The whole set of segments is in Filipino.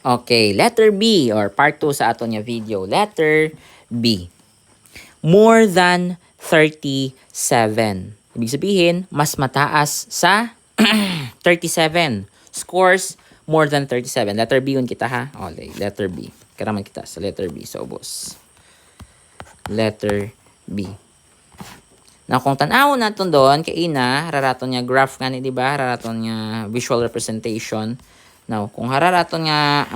Okay, letter B or part 2 sa ato nga video. Letter B. More than 37. Ibig sabihin, mas mataas sa 37. Scores more than 37. Letter B yun kita ha. Okay, letter B. Karaman kita sa letter B sa ubos. Letter B. Now, kung tanaw natin doon, kay ina, haraton niya graph nga ni, di ba? Haraton niya visual representation. Now, kung hararaton nga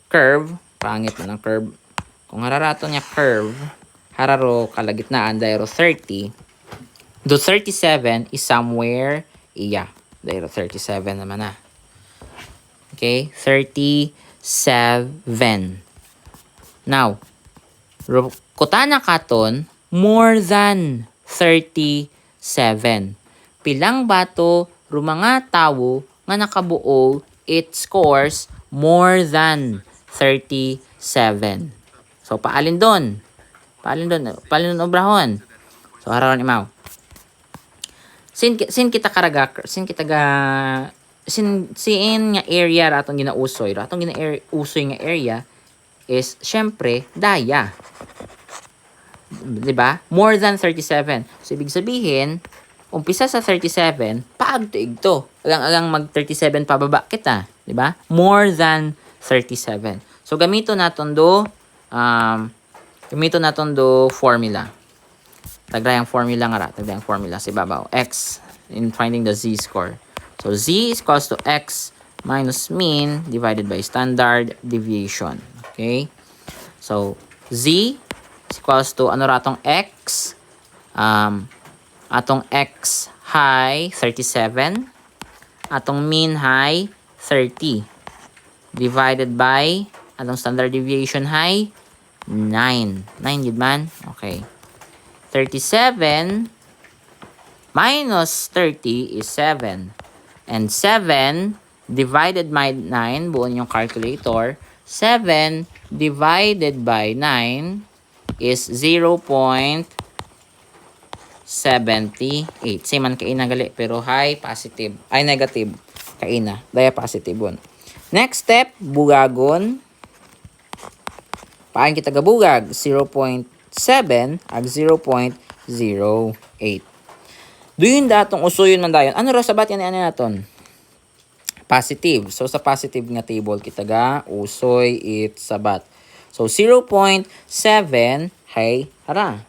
curve, pangit na ng curve. Kung hararaton nga curve, hararo kalagitnaan, dahil 30. Do 37 is somewhere, iya. Dahil 37 naman na. Okay? 37. Now, kutana katon, more than 37. Pilang bato, rumanga tawo, nga nakabuo, it scores more than 37. So, paalin doon. Paalin doon obrahon. So, hararon imaw. Sin kita nga area ratong ginausoy. Ratong ginausoy nga area is, syempre, daya. Diba? More than 37. So, ibig sabihin, umpisa sa 37, paagtuig to. Agang mag 37 pababa kita, di ba? More than 37. So gamito naton do formula. Tagrayang formula nga ra, tagrayang formula si babaw. X in finding the z-score. So z is equals to x minus mean divided by standard deviation. Okay? So z is equals to ano ratong x? Atong x high 37, atong mean high 30 divided by atong standard deviation high 9 yun man. Okay, 37 minus 30 is 7, and 7 divided by 9, buon yung calculator, 7 divided by 9 is 0.78. Same man kaina gali, pero high positive. Ay negative. Kaina. Daya positive one. Next step, bugagon. Paano kita gabugag? 0.7 ag 0.08. Doon datong usuyon man dayon. Ano ra sabat yan naton? Positive. So sa positive nga table kita ga usoy it sabat. So 0.7 hay hara.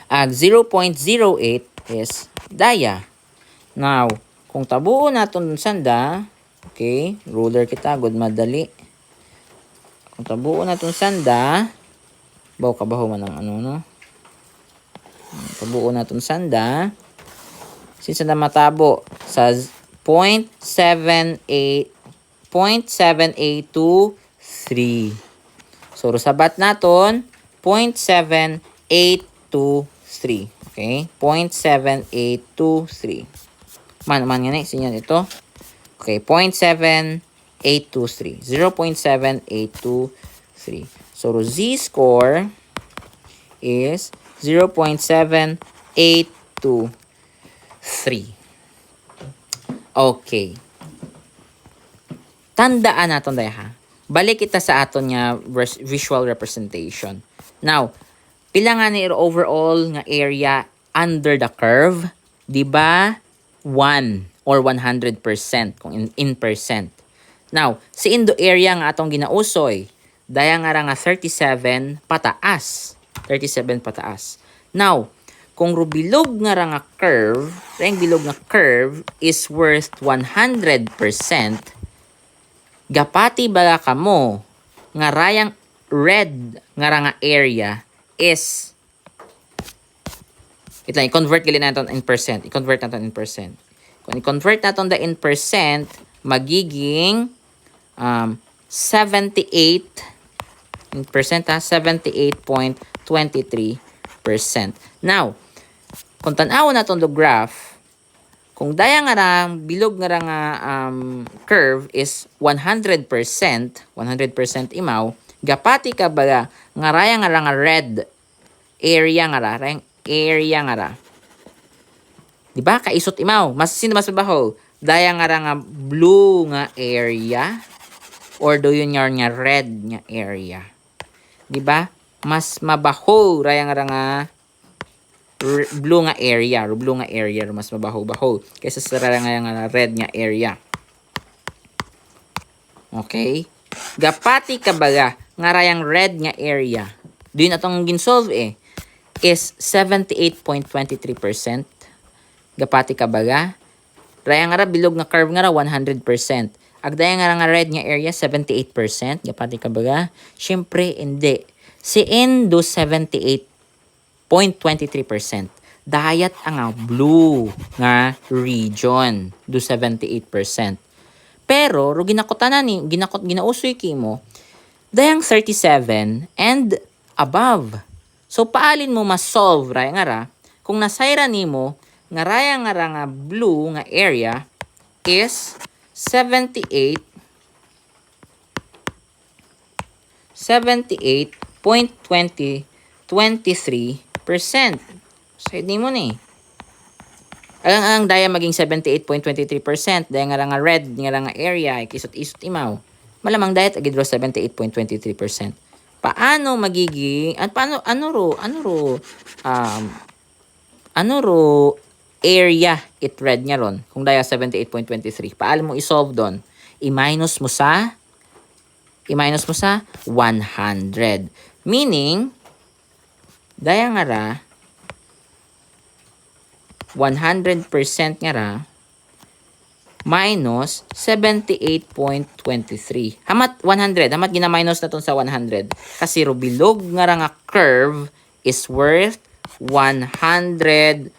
Ag 0.08 is daya. Now, kung tabuo naton sanda, okay, ruler kita, good madali. Kung tabuo naton sanda, baw kabaho man ang ano, no? Tabuo naton sanda, since na matabo sa 0.7823. So, sabat naton 0.7823. Okay? 0.7823. Man nga na, sinyan ito. Okay, 0.7823. 0.7823. So, z-score is 0.7823. Okay. Tandaan natin dahil ha. Balik kita sa aton nga visual representation. Now, pila nga ni overall nga area under the curve? Diba? 1 or 100% kung in percent. Now, si indo area nga atong ginausoy, daya nga nga 37 pataas. 37 pataas. Now, kung rubilog nga nga curve, yung bilog nga curve is worth 100%, gapati baga kamo nga rayang red nga area is, ito lang, i-convert gali natin in percent. I-convert natin in percent. Kung i-convert natin in percent, magiging 78 in percent ha, 78.23%. Now, kung tanaw natin do graph, kung daya nga bilog nga curve is 100%, 100% imaw, gapati ka ba nga raya nga red area nga diba kaisot imaw, mas sino mas babaho, daya nga blue nga area, or do yun nga red nga area. Di ba? Mas mabaho raya nga blue nga area, mas mabaho-baho kaysa sa raya nga red nga area. Okay? Gapati kabaga nga rayang red nga area. Doon atong ginsolve is 78.23%. Gapati kabaga raya nga bilog nga curve nga 100%. Agdaya nga red nga area 78%. Gapati kabaga syempre hindi. Si N do 78.23%. Dayat ang blue nga region do 78%. Pero ro ginakutanan ni ginausoy kimo dayang 37 and above. So paalin mo ma-solve raya nga kung nasayra nimo nga raya nga blue nga area is 78.23%. Side mo ni. Ang daya maging 78.23%, daya nga red nga area ikisot-isot imaw. Malamang dayat agid 78.23%. Paano magiging at paano ano ro area it red nya ron kung daya 78.23? Paano mo i-solve doon? I-minus mo sa 100. Meaning daya nga 100% nga minus 78.23. Hamat 100. Hamat gina-minus na ton sa 100. Kasi bilog nga curve is worth 100%.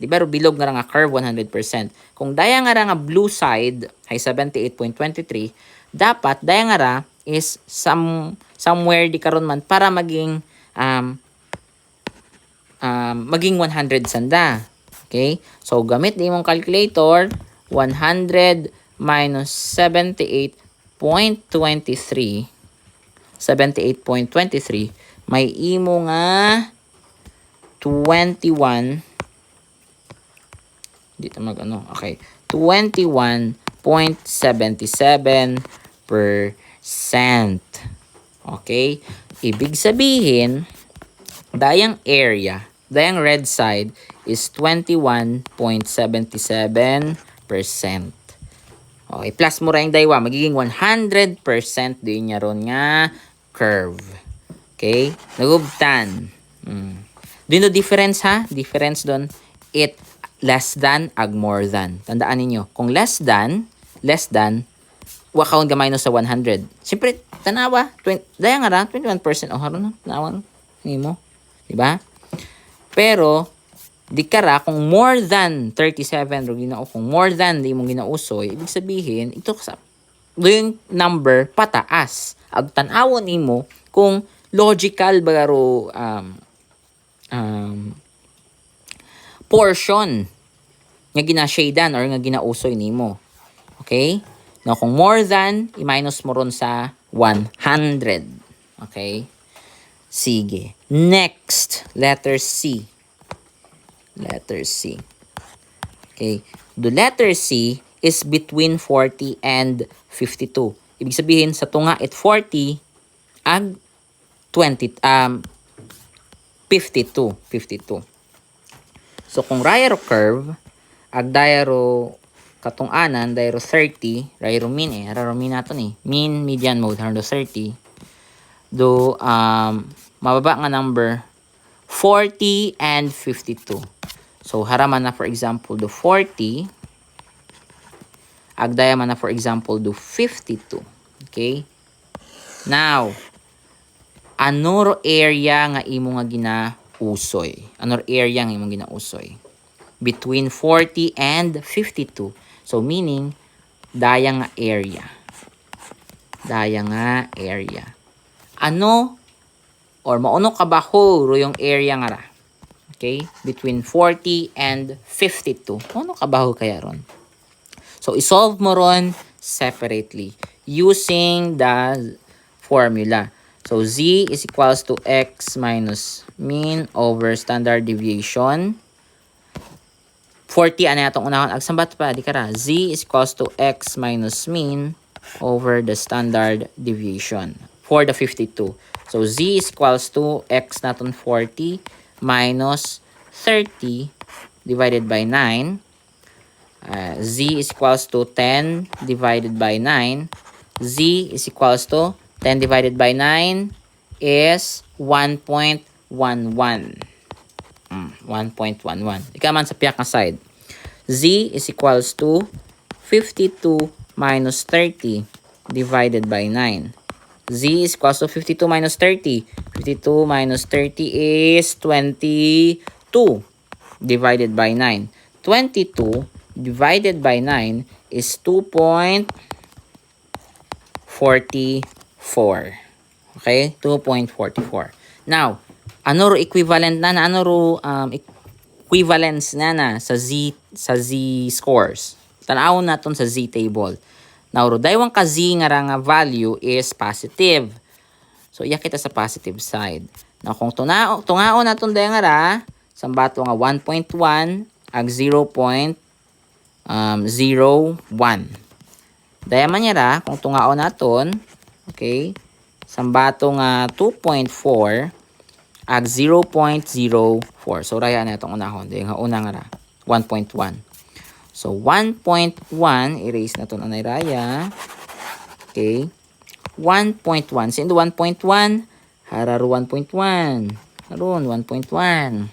Diba bilog nga curve 100%. Kung daya nga blue side ay 78.23, dapat daya nga is somewhere di karon man para maging maging 100 sanda. Okay? So, gamit di mong calculator, 100 minus 78.23. 78.23. May imo nga 21. Dito Okay. 21.77%. Okay? Ibig sabihin, dayang area, dayang red side is 21.77%. Okay, plus mo rin daywa, magiging 100% din niya ron nga curve. Okay? Nagubtan. Dino difference ha? Difference doon, it less than ag more than. Tandaan ninyo, kung less than, wakaon gamay no sa 100. Siyempre, tanawa, daya nga 21%. O, haron na, tanawa nimo. Diba? Pero, di kara, kung more than 37, kung more than di mong ginausoy, ibig sabihin, ito sa yung number pataas. Ag tanawon nimo kung logical ba portion nga gina-shadean or nga ginausoy nimo. Okay? Now, kung more than, i-minus mo ron sa 100. Okay? Sige. Next, letter C. Letter C. Okay. The letter C is between 40 and 52. Ibig sabihin, sa tunga it 40 ag 52. So, kung rayaro curve, ag dayaro katunganan, dayaro 30, rayaro mean rayaro mean nato ni. Mean, median, mode, haro 30. Do, mababa nga number, 40 and 52. So, haraman na for example, do 40. Agdaya man na for example, do 52. Okay? Now, anor area nga imo nga ginausoy? Anor area nga imo ginausoy? Between 40 and 52. So, meaning, daya nga area. Daya nga area. Ano or mauno kabaho ro yung area nga ra? Okay? Between 40 and 52. Mauno kabaho kaya ron? So, isolve mo ron separately using the formula. So, Z is equals to X minus mean over standard deviation. 40, ano yatong unahon? Agsambat pa, di kara. Z is equals to X minus mean over the standard deviation for the 52. So, z is equals to x natin 40 minus 30 divided by 9. Z is equals to 10 divided by 9. Z is equals to 10 divided by 9 is 1.11. 1.11. Ika man sa piyak na side. Z is equals to 52 minus 30 divided by 9. Z is equals to 52 minus 30. 52 minus 30 is 22 divided by 9. 22 divided by 9 is 2.44. Okay? 2.44. Now, ano ro equivalent na ano ro equivalence na sa Z scores. Tanawon naton sa Z table. Now, ro daywang ka Z nga value is positive. So, iya kita sa positive side. Now, kung tungaon naton dayo nga sambato nga 1.1 ag 0.01. Daya man niya kung tungaon naton, okay, sambato nga 2.4 ag 0.04. So, raya na itong unahon. Daya nga una nga 1.1. So, 1.1, erase na ito na raya. Okay. 1.1. Sino 1.1? Hararu 1.1. Harun 1.1.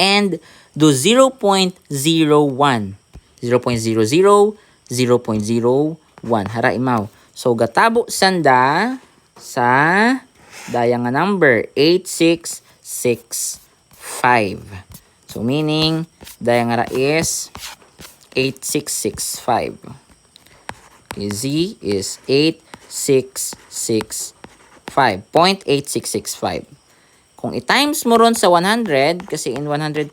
And do 0.01. 0.00, 0.01. Hara imaw. So, gatabo sanda sa daya nga number 8665. So, meaning, daya nga is 8665. Okay, Z is 0.8665. Kung i-times mo ron sa 100, kasi in 100%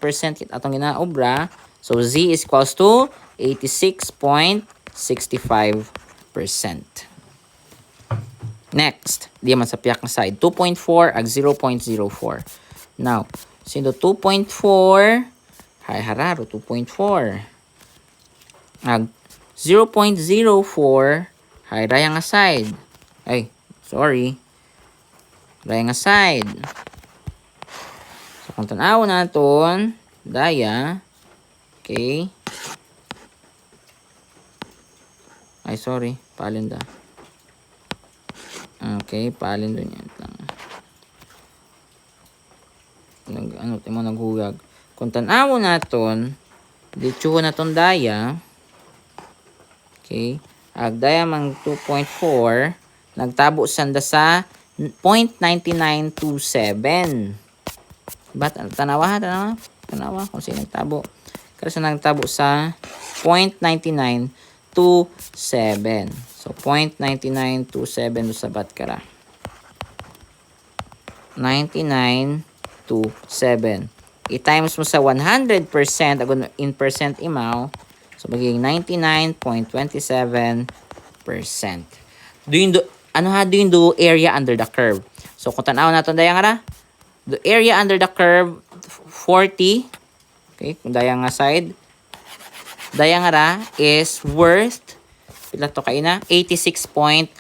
atong ginaobra, so Z is equals to 86.65%. Next, di man sa piyak na side, 2.4 ag 0.04. Now, sino 2.4, hay hararo 2.4. Ag 0.04, hay raya nga side. Ay, sorry. Raya nga side. So, kung tanaw naton, daya, okay. Ay, sorry. Palin da. Okay, palin doon yan lang. Timo naghugag. Kung tanaw naton, ditsuho naton daya, okay, ag daya mang 2.4, nagtabo sanda sa 0.9927. Ba't tanawa kung sino nagtabo. Kasi nagtabo sa 0.9927. So 0.9927 sa bat kara. 9927. I-times mo sa 100%, agon in percent imaw, so magiging 99.27%. Do you do area under the curve? So kung tanaw naton daya nga the area under the curve 40, okay, kung daya nga side, daya nga is worth pila to kay na 86.65%.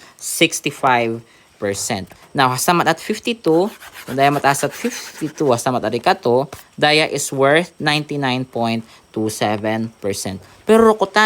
Now, hasamat at 52, kung daya mataas at 52, hasamat at ikato, daya is worth 99.27%. Pero rukutan